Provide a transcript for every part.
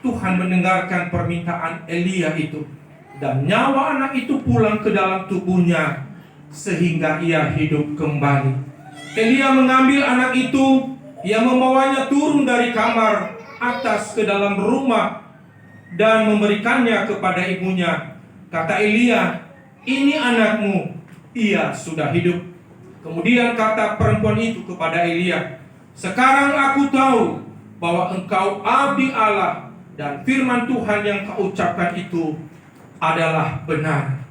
Tuhan mendengarkan permintaan Elia itu, dan nyawa anak itu pulang ke dalam tubuhnya sehingga ia hidup kembali. Elia mengambil anak itu, ia membawanya turun dari kamar atas ke dalam rumah dan memberikannya kepada ibunya. Kata Elia, "Ini anakmu, ia sudah hidup." Kemudian kata perempuan itu kepada Elia, "Sekarang aku tahu bahwa engkau abdi Allah, dan firman Tuhan yang kau ucapkan itu adalah benar.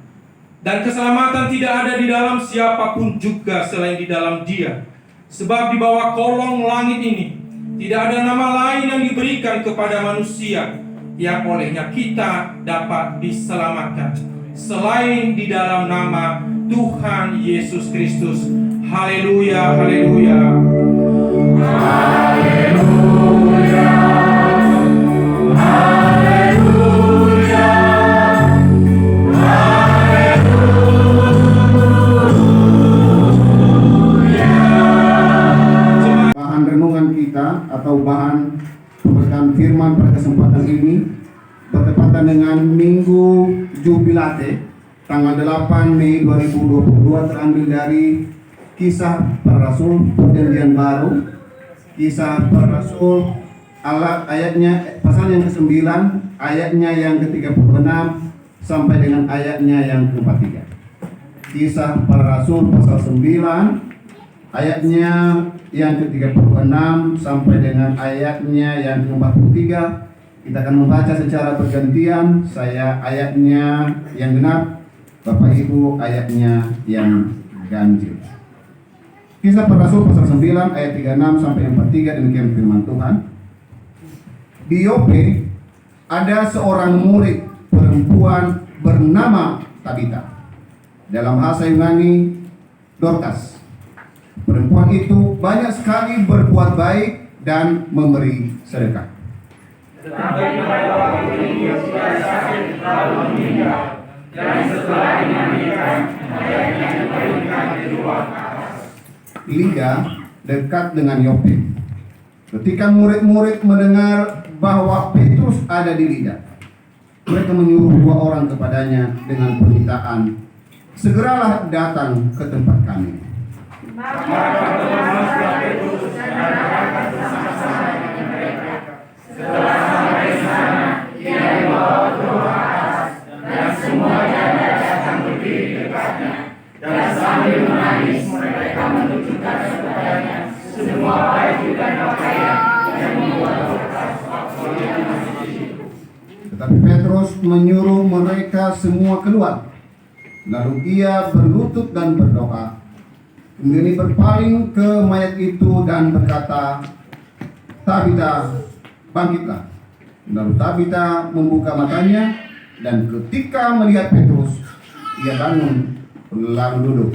Dan keselamatan tidak ada di dalam siapapun juga selain di dalam Dia. Sebab di bawah kolong langit ini tidak ada nama lain yang diberikan kepada manusia yang olehnya kita dapat diselamatkan selain di dalam nama Tuhan Yesus Kristus." Haleluya, haleluya. Haleluya. Bahan renungan kita atau bahan pemberitaan firman pada kesempatan ini bertepatan dengan Minggu Jubilate tanggal 8 Mei 2022, terambil dari Kisah Para Rasul Perjanjian Baru, Kisah Para Rasul ayatnya pasal yang ke-9, ayatnya yang ke-36 sampai dengan ayatnya yang ke-43. Kisah Para Rasul pasal 9 ayatnya yang ke-36 sampai dengan ayatnya yang ke-43. Kita akan membaca secara bergantian. Saya ayatnya yang genap, Bapak Ibu ayatnya yang ganjil. Kisah Para Rasul pasal 9 ayat 36 sampai 43, demikian firman Tuhan. Di Yope ada seorang murid perempuan bernama Tabita, dalam bahasa Yunani Dorcas. Perempuan itu banyak sekali berbuat baik dan memberi sedekah. Tetapi pada waktu ini sudah sakit lalu meninggal, dan setelah dimandikan, mayatnya diberikan di ruang atas. Lida dekat dengan Yope. Ketika murid-murid mendengar bahwa Petrus ada di Lida, mereka menyuruh 2 orang kepadanya dengan permintaan, "Segeralah datang ke tempat kami." Maka bertemanlah Petrus dan datang bersama-sama dengan mereka. Setelah sampai sana, ia dibawa ke ruang atas, dan semuanya datang berdiri dekatnya. Dan sambil menangis, mereka menunjukkan kepadanya semua baju dan pakaian yang membuat Dorcas waktu yang masih di situ. Tetapi Petrus menyuruh mereka semua keluar. Lalu ia berlutut dan berdoa. Kemudian ia berpaling ke mayat itu dan berkata, "Tabita, bangkitlah." Lalu Tabita membuka matanya, dan ketika melihat Petrus, ia bangun lalu duduk.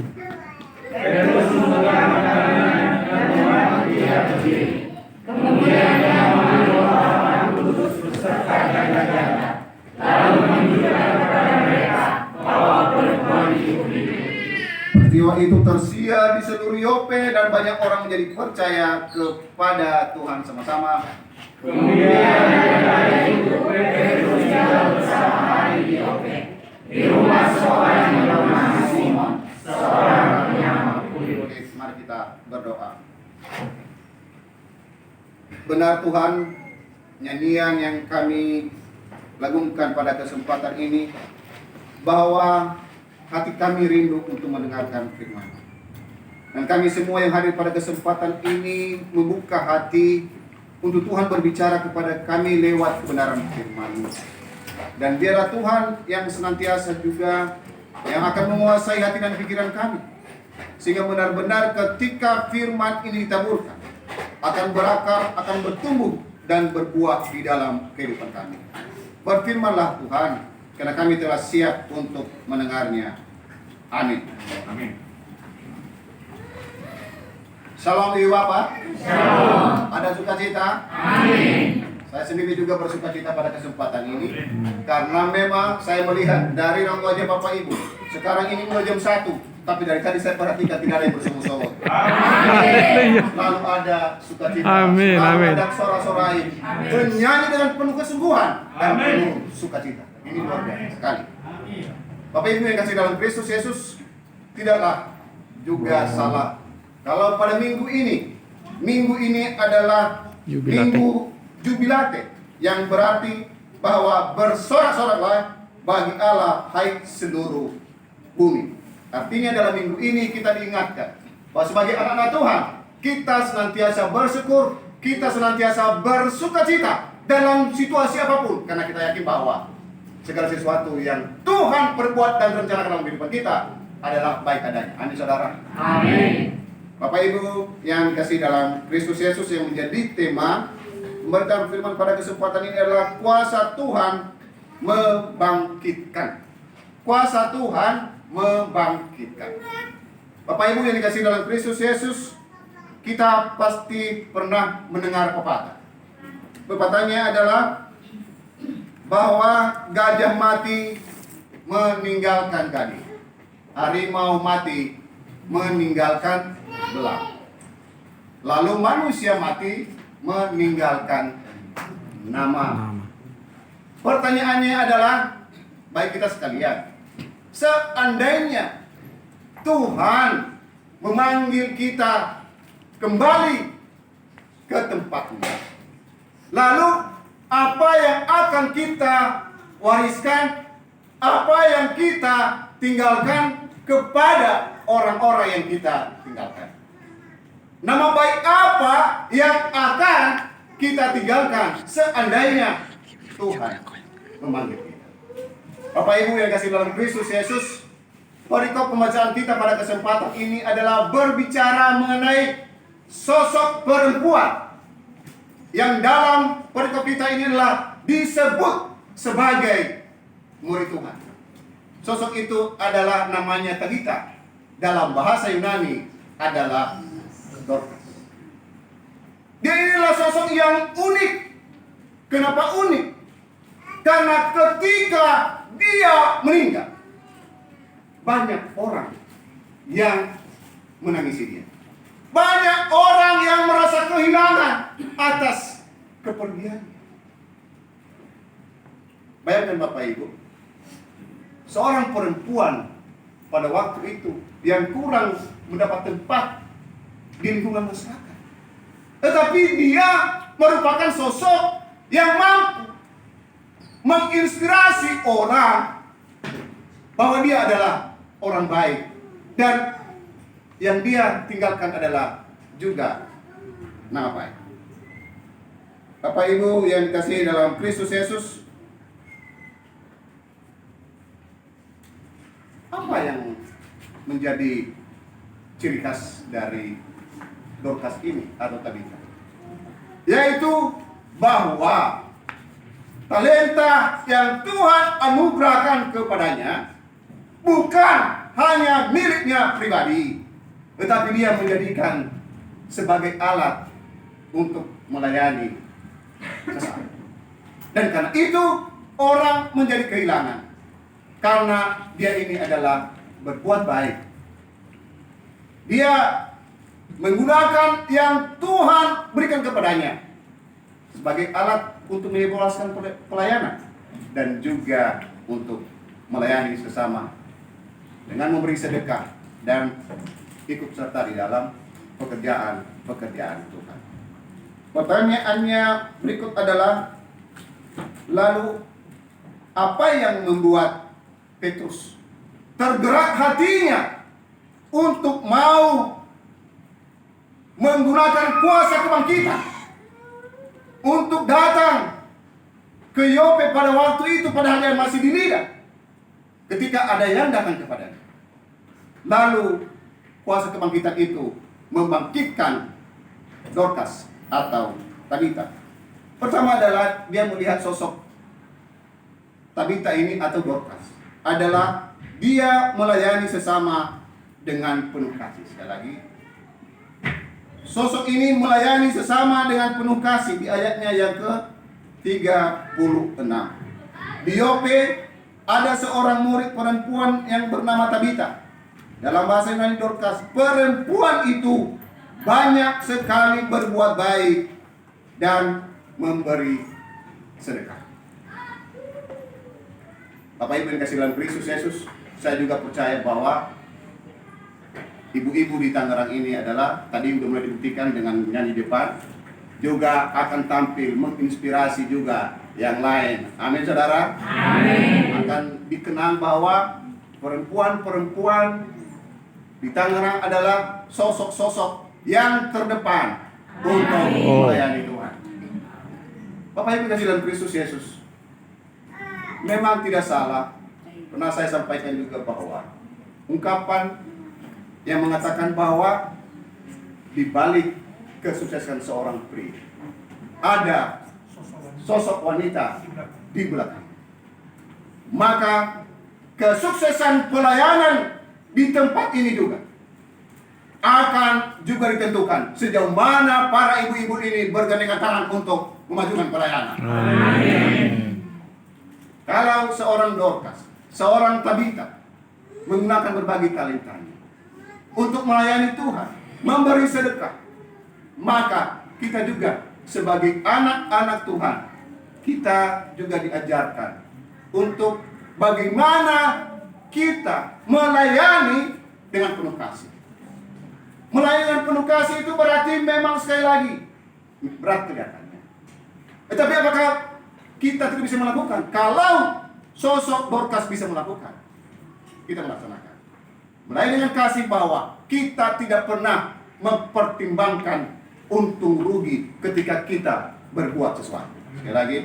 Petrus membuka matanya dan membuat dia berdiri. Kemudian dia mengambil Roh Kudus beserta ganda-ganda, lalu menunjukkan kepada mereka bahwa perempuan itu hidup. Peristiwa itu tersiar di seluruh Yope dan banyak orang menjadi percaya kepada Tuhan sama-sama. Kemudian dari itu Petrus tinggal bersama hari di Yope, di rumah seorang yang bernama Simon, seorang penyamar kulit. Mari kita berdoa. Benar Tuhan, nyanyian yang kami lagunkan pada kesempatan ini, bahwa hati kami rindu untuk mendengarkan firman. Dan kami semua yang hadir pada kesempatan ini membuka hati untuk Tuhan berbicara kepada kami lewat kebenaran firman-Mu. Dan biarlah Tuhan yang senantiasa juga yang akan menguasai hati dan pikiran kami, sehingga benar-benar ketika firman ini ditaburkan akan berakar, akan bertumbuh dan berbuah di dalam kehidupan kami. Berfirmanlah Tuhan, karena kami telah siap untuk mendengarnya. Amin. Amin. Shalom Ibu Bapak. Shalom. Ada sukacita? Amin. Saya sendiri juga bersukacita pada kesempatan ini, karena memang saya melihat dari orang tua Bapak Ibu, sekarang ini mulai jam 1, tapi dari tadi saya perhatikan tidak ada yang bersorak-sorak. Lalu ada sukacita, Amin, lalu amin. ada sorak-sorai, bernyanyi dengan penuh kesungguhan dan Amin. penuh sukacita. Ini luar biasa sekali. Bapak Ibu yang kasih dalam Kristus Yesus, tidaklah juga salah kalau pada minggu ini adalah Jubilate. minggu Jubilate, yang berarti bahwa bersorak-soraklah bagi Allah hai seluruh bumi. Artinya dalam minggu ini kita diingatkan bahwa sebagai anak-anak Tuhan, kita senantiasa bersyukur, kita senantiasa bersukacita dalam situasi apapun, karena kita yakin bahwa segala sesuatu yang Tuhan perbuat dan rencanakan dalam kehidupan kita adalah baik adanya. Amin saudara. Amin. Bapak Ibu yang dikasih dalam Kristus Yesus, yang menjadi tema pemberitaan firman pada kesempatan ini adalah kuasa Tuhan membangkitkan. Kuasa Tuhan membangkitkan. Bapak Ibu yang dikasih dalam Kristus Yesus, kita pasti pernah mendengar pepatah. Pepatahnya adalah bahwa gajah mati meninggalkan gading, harimau mati meninggalkan belang, lalu manusia mati meninggalkan nama. Pertanyaannya adalah, baik kita sekalian, seandainya Tuhan memanggil kita kembali ke tempatnya, lalu apa yang akan kita wariskan, apa yang kita tinggalkan kepada orang-orang yang kita tinggalkan? Nama baik apa yang akan kita tinggalkan seandainya Tuhan memanggil kita? Bapak Ibu yang kasih dalam Kristus Yesus, perikop pembacaan kita pada kesempatan ini adalah berbicara mengenai sosok perempuan yang dalam perikop kita ini adalah disebut sebagai murid Tuhan. Sosok itu adalah namanya Tabita, dalam bahasa Yunani adalah Dorcas. Dia inilah sosok yang unik. Kenapa unik? Karena ketika dia meninggal, banyak orang yang menangisi dia. Banyak orang yang merasa kehilangan atas kepergiannya. Bayangkan Bapak Ibu, seorang perempuan pada waktu itu yang kurang mendapat tempat di lingkungan masyarakat, tetapi dia merupakan sosok yang mampu menginspirasi orang bahwa dia adalah orang baik, dan yang dia tinggalkan adalah juga nama baik. Bapak Ibu yang dikasihi dalam Kristus Yesus, apa yang menjadi ciri khas dari Dorcas ini atau Tabita? Yaitu bahwa talenta yang Tuhan anugerahkan kepadanya bukan hanya miliknya pribadi, tetapi dia menjadikan sebagai alat untuk melayani sesama. Dan karena itu orang menjadi kehilangan, karena dia ini adalah berbuat baik. Dia menggunakan yang Tuhan berikan kepadanya sebagai alat untuk menyebarluaskan pelayanan dan juga untuk melayani sesama dengan memberi sedekah dan ikut serta di dalam pekerjaan Tuhan. Pertanyaannya berikut adalah, lalu apa yang membuat Petrus tergerak hatinya untuk mau menggunakan kuasa kebangkitan untuk datang ke Yope pada waktu itu, padahal dia masih di Lida? ketika ada yang datang kepadanya. Lalu kuasa kebangkitan itu membangkitkan Dorcas atau Tabita. Pertama adalah dia melihat sosok Tabita ini atau Dorcas adalah dia melayani sesama dengan penuh kasih. Sekali lagi, sosok ini melayani sesama dengan penuh kasih di ayatnya yang ke-36. Di Yope ada seorang murid perempuan yang bernama Tabita. Dalam bahasa Yunani Dorcas, perempuan itu banyak sekali berbuat baik dan memberi sedekah. Bapak Ibu yang kasih dalam Kristus Yesus, saya juga percaya bahwa ibu-ibu di Tangerang ini adalah, tadi sudah mulai dibuktikan dengan nyanyi depan, juga akan tampil menginspirasi juga yang lain. Amin saudara. Amin. Akan dikenang bahwa perempuan-perempuan di Tangerang adalah sosok-sosok yang terdepan untuk melayani Tuhan. Bapak Ibu kasih dalam Kristus Yesus, memang tidak salah. Pernah saya sampaikan juga bahwa ungkapan yang mengatakan bahwa di balik kesuksesan seorang pria ada sosok wanita di belakang. Maka kesuksesan pelayanan di tempat ini juga akan juga ditentukan sejauh mana para ibu-ibu ini bergandengan tangan untuk memajukan pelayanan. Amin. Kalau seorang Dorcas, seorang Tabita menggunakan berbagai talentanya untuk melayani Tuhan, memberi sedekah, maka kita juga sebagai anak-anak Tuhan, kita juga diajarkan untuk bagaimana kita melayani dengan penuh kasih. Melayani dengan penuh kasih itu berarti memang sekali lagi berat kelihatannya. Tetapi apakah kita tidak bisa melakukan? Kalau sosok Dorcas bisa melakukan, kita melaksanakan. Melayani dengan kasih bahwa kita tidak pernah mempertimbangkan untung rugi ketika kita berbuat sesuatu. Sekali lagi,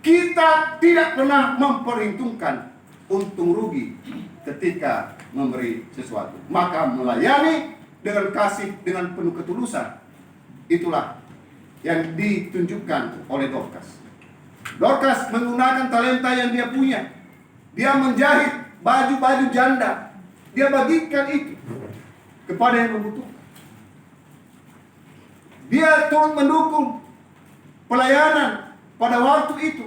kita tidak pernah memperhitungkan untung rugi ketika memberi sesuatu. Maka melayani dengan kasih, dengan penuh ketulusan, itulah yang ditunjukkan oleh Dorcas. Dorcas menggunakan talenta yang dia punya. Dia menjahit baju-baju janda. Dia bagikan itu kepada yang membutuhkan. Dia turut mendukung pelayanan pada waktu itu,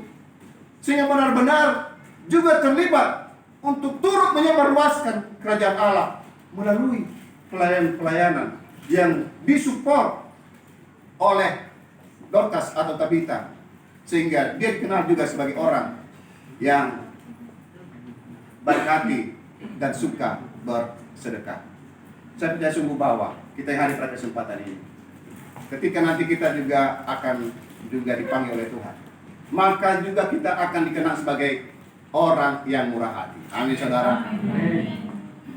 sehingga benar-benar juga terlibat untuk turut menyebarluaskan kerajaan Allah melalui pelayanan-pelayanan yang disupport oleh Dorcas atau Tabita, sehingga dia dikenal juga sebagai orang yang baik hati dan suka bersedekah. Saya percaya sungguh bahwa kita yang hadir pada kesempatan ini, ketika nanti kita juga akan juga dipanggil oleh Tuhan, maka juga kita akan dikenal sebagai orang yang murah hati. Amin saudara. Amin.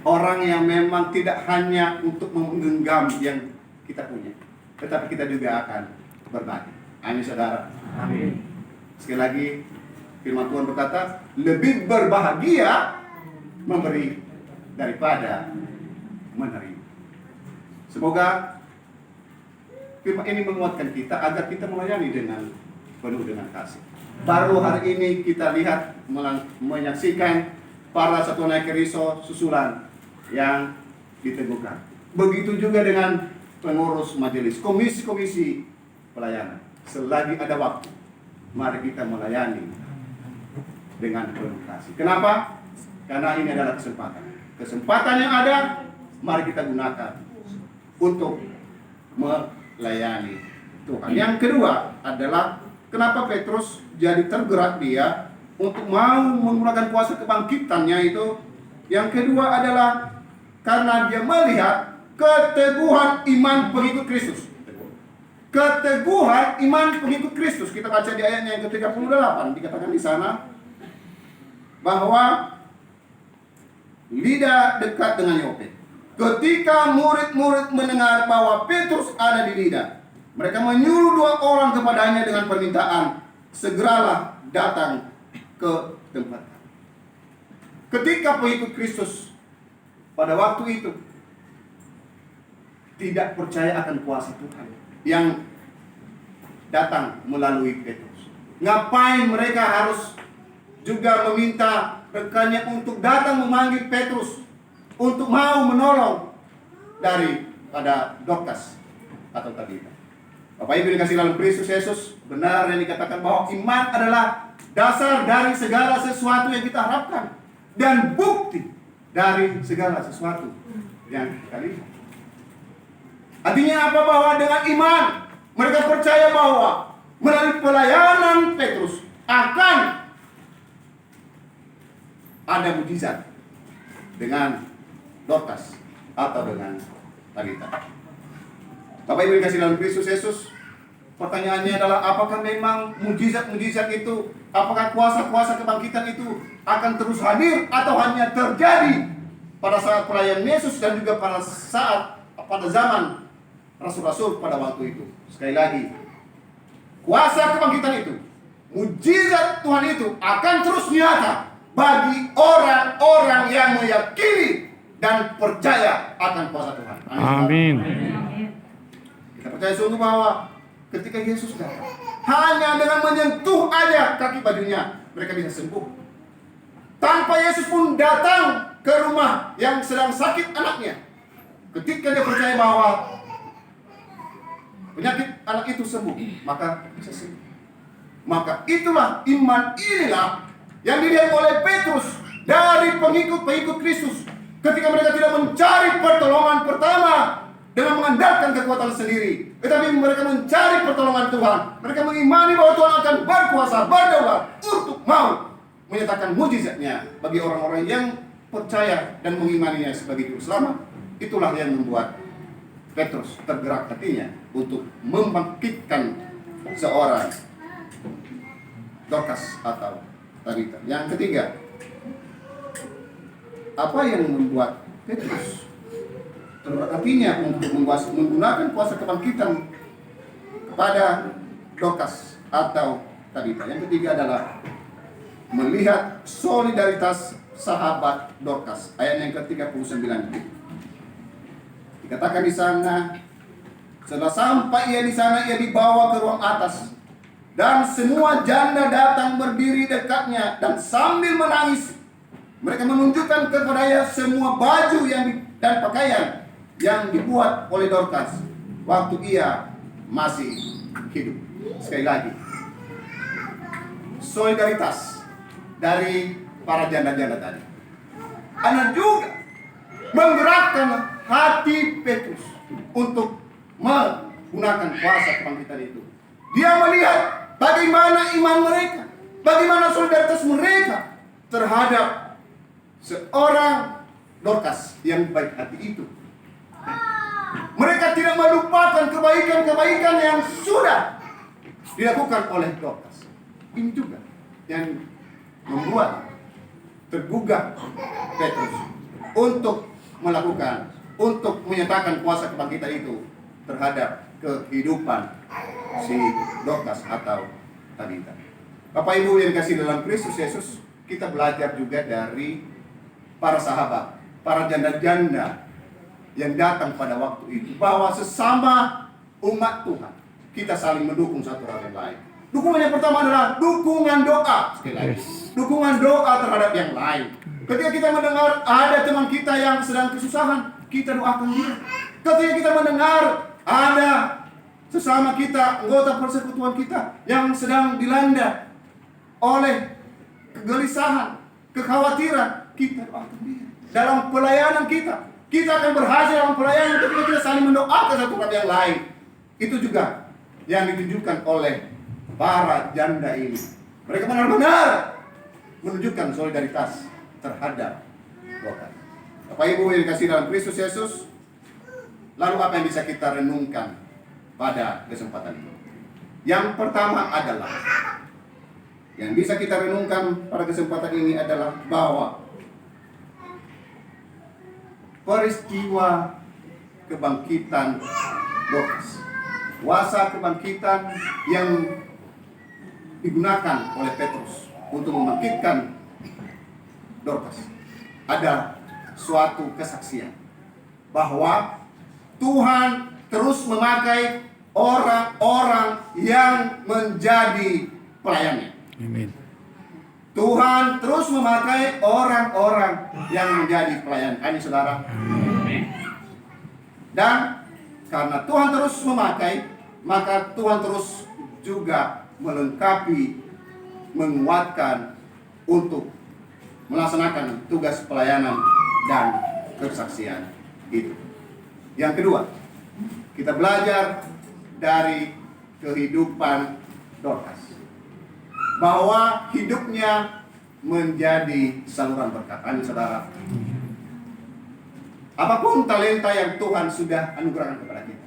Orang yang memang tidak hanya untuk menggenggam yang kita punya, tetapi kita juga akan berbagi. Amin saudara. Amin. Sekali lagi firman Tuhan berkata, lebih berbahagia memberi daripada menerima. Semoga firman ini menguatkan kita agar kita melayani dengan penuh dengan kasih. Baru hari ini kita lihat menyaksikan para satuan Keriso susulan yang diteguhkan. Begitu juga dengan pengurus majelis, komisi-komisi pelayanan. Selagi ada waktu, mari kita melayani dengan penuh kasih. Kenapa? Karena ini adalah kesempatan. Kesempatan yang ada, mari kita gunakan untuk melayani Tuhan. Yang kedua adalah kenapa Petrus jadi tergerak dia untuk mau menggunakan kuasa kebangkitannya itu. Yang kedua adalah karena dia melihat keteguhan iman pengikut Kristus. Keteguhan iman pengikut Kristus. Kita baca di ayatnya yang ke-38, dikatakan di sana bahwa Lida dekat dengan Yope. Ketika murid-murid mendengar bahwa Petrus ada di Lida, mereka menyuruh 2 orang kepadanya dengan permintaan, segeralah datang ke tempat. ketika pengikut Kristus pada waktu itu tidak percaya akan kuasa Tuhan yang datang melalui Petrus. Ngapain mereka harus juga meminta rekannya untuk datang memanggil Petrus untuk mau menolong daripada Dorcas atau Tabita? Bapak Ibu dikasih dalam Kristus Yesus, benar yang dikatakan bahwa iman adalah dasar dari segala sesuatu yang kita harapkan dan bukti dari segala sesuatu yang kita lihat. Artinya apa? Bahwa dengan iman mereka percaya bahwa melalui pelayanan Petrus akan ada mujizat dengan Dorcas atau dengan Tabita. Bapak Ibu dikasih dalam Kristus Yesus, pertanyaannya adalah apakah memang mujizat-mujizat itu, apakah kuasa-kuasa kebangkitan itu akan terus hadir atau hanya terjadi pada saat pelayanan Yesus dan juga pada zaman rasul-rasul pada waktu itu? Sekali lagi, kuasa kebangkitan itu, mujizat Tuhan itu akan terus nyata bagi orang-orang yang meyakini dan percaya akan kuasa Tuhan. Amin. Kita percaya sungguh bahwa ketika Yesus datang, hanya dengan menyentuh aja kaki bajunya, mereka bisa sembuh. Tanpa Yesus pun datang ke rumah yang sedang sakit anaknya, ketika dia percaya bahwa penyakit anak itu sembuh, maka bisa sembuh. Maka itulah iman inilah yang dilihat oleh Petrus dari pengikut-pengikut Kristus. Ketika mereka tidak mencari pertolongan pertama dengan mengandalkan kekuatan sendiri, tetapi mereka mencari pertolongan Tuhan. Mereka mengimani bahwa Tuhan akan berkuasa, berdaulat untuk mau menyatakan mujizatnya bagi orang-orang yang percaya dan mengimaninya sebagai juru selamat. Itulah yang membuat Petrus tergerak hatinya untuk membangkitkan seorang Dorcas atau Tabita. Yang ketiga, apa yang membuat Petrus tergerak hatinya untuk menggunakan kuasa kebangkitan kepada Dorcas atau Tabita? Yang ketiga adalah melihat solidaritas sahabat Dorcas. Ayat yang ke-39. Dikatakan di sana, setelah sampai ia di sana, ia dibawa ke ruang atas, dan semua janda datang berdiri dekatnya dan sambil menangis mereka menunjukkan kepadanya semua baju dan pakaian yang dibuat oleh Dorcas waktu ia masih hidup. Sekali lagi, solidaritas dari para janda-janda tadi Anda juga menggerakkan hati Petrus untuk menggunakan kuasa kebangkitan itu. Dia melihat bagaimana iman mereka, bagaimana solidaritas mereka terhadap seorang Dorcas yang baik hati itu. Mereka tidak melupakan kebaikan-kebaikan yang sudah dilakukan oleh Dorcas. Ini juga yang membuat tergugah Petrus untuk menyatakan kuasa kebangkitan itu terhadap kehidupan si Dorcas atau Tabita. Bapak Ibu yang dikasihi dalam Kristus Yesus, kita belajar juga dari para sahabat, para janda-janda yang datang pada waktu itu, bahwa sesama umat Tuhan kita saling mendukung satu sama lain. Dukungan yang pertama adalah dukungan doa. Sekali lagi, dukungan doa terhadap yang lain. Ketika kita mendengar ada teman kita yang sedang kesusahan, kita doakan dia. Ketika kita mendengar ada sesama kita, anggota persekutuan kita yang sedang dilanda oleh kegelisahan, kekhawatiran, kita doakan dia. Dalam pelayanan kita akan berhasil dalam pelayanan ketika kita saling mendoakan satu sama yang lain. Itu juga yang ditunjukkan oleh para janda ini. Mereka benar-benar menunjukkan solidaritas terhadap Dorcas. Bapak Ibu yang dikasihi dalam Kristus Yesus, lalu apa yang bisa kita renungkan pada kesempatan ini? Yang pertama adalah, yang bisa kita renungkan pada kesempatan ini adalah bahwa peristiwa kebangkitan Dorcas, kuasa kebangkitan yang digunakan oleh Petrus untuk membangkitkan Dorcas ada suatu kesaksian bahwa Tuhan terus memakai orang-orang yang menjadi pelayannya. Amin. Tuhan terus memakai orang-orang yang menjadi pelayan kami, saudara. Dan karena Tuhan terus memakai, maka Tuhan terus juga melengkapi, menguatkan untuk melaksanakan tugas pelayanan dan kesaksian itu. Yang kedua, kita belajar dari kehidupan Dorcas bahwa hidupnya menjadi saluran berkat. Amin, saudara. Apapun talenta yang Tuhan sudah anugerahkan kepada kita,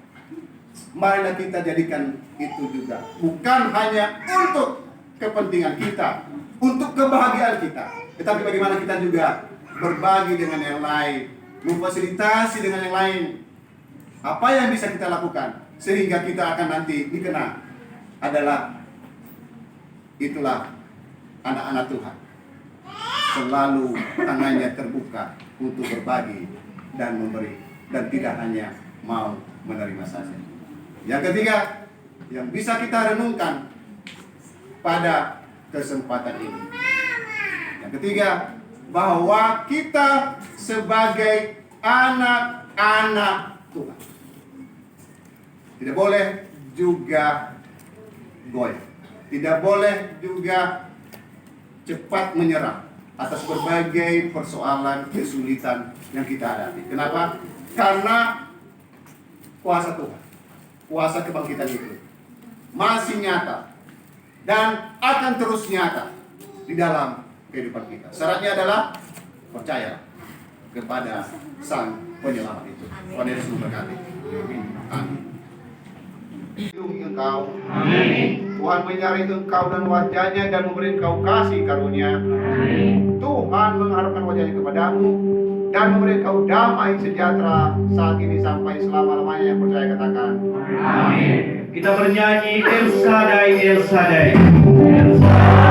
marilah kita jadikan itu juga bukan hanya untuk kepentingan kita, untuk kebahagiaan kita, tetapi bagaimana kita juga berbagi dengan yang lain, memfasilitasi dengan yang lain. Apa yang bisa kita lakukan sehingga kita akan nanti dikenal adalah itulah anak-anak Tuhan. Selalu tangannya terbuka untuk berbagi dan memberi, dan tidak hanya mau menerima saja. Yang ketiga, yang bisa kita renungkan pada kesempatan ini. Yang ketiga, bahwa kita sebagai anak-anak Tuhan tidak boleh juga goyah. Tidak boleh juga cepat menyerah atas berbagai persoalan, kesulitan yang kita hadapi. Kenapa? Karena kuasa Tuhan, kuasa kebangkitan itu masih nyata dan akan terus nyata di dalam kehidupan kita. Syaratnya adalah percaya kepada Sang Penyelamat itu. Tuhan Yesus memberkati. Amin. Lindungi engkau. Amin. Tuhan menyari engkau dan wajahnya dan memberi engkau kasih karunia. Amin. Tuhan mengharapkan wajahnya kepadamu dan memberi engkau damai sejahtera saat ini sampai selama-lamanya. Yang percaya katakan amin. Kita bernyanyi El Shaddai, El Shaddai, El Shaddai.